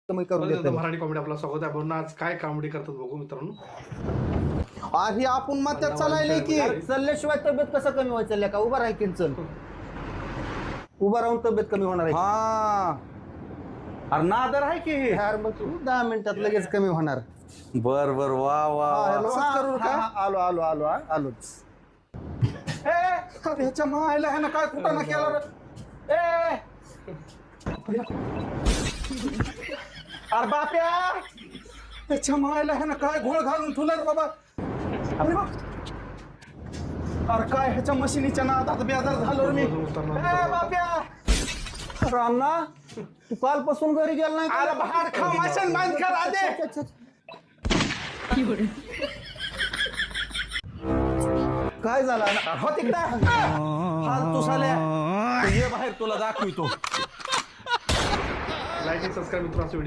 कमी करून देतो. मराठी कॉमेडी आपला स्वागत आहे. आपण आज काय कॉमेडी करतात बघू मित्रांनो. आधी आपण मात्र चालायला की चालल्याशिवाय तब्येत कसं कमी व्हायचं का? उभा राहाय की चल, उभा राहून तब्येत कमी होणार आहे. हा अरे नादर आहे की यार मग तू 10 मिनिटात लगेच कमी होणार. बर बर वा वा असंच करू का? आलो आलो आलो आलोच. ह्याच्या मायला आहे ना काय कुठं ना केलं रे. अरे बाप्या ह्याच्या मायला आहे ना काय घोळ घालून ठेवलं रे बाबा. अरे काय ह्याच्या मशिनीच्या नादात बेजार झालो रे मी. बाप्या अण्णा तू कालपासून घरी गेला नाही? अरे भाड खा मशीन बंद कर आधी. काय झालं? हो तिकडे फालतू साल्या. ये बाहेर तुला दाखवितो. लाईक आणि सबस्क्राईब मित्रांनो व्हिडिओ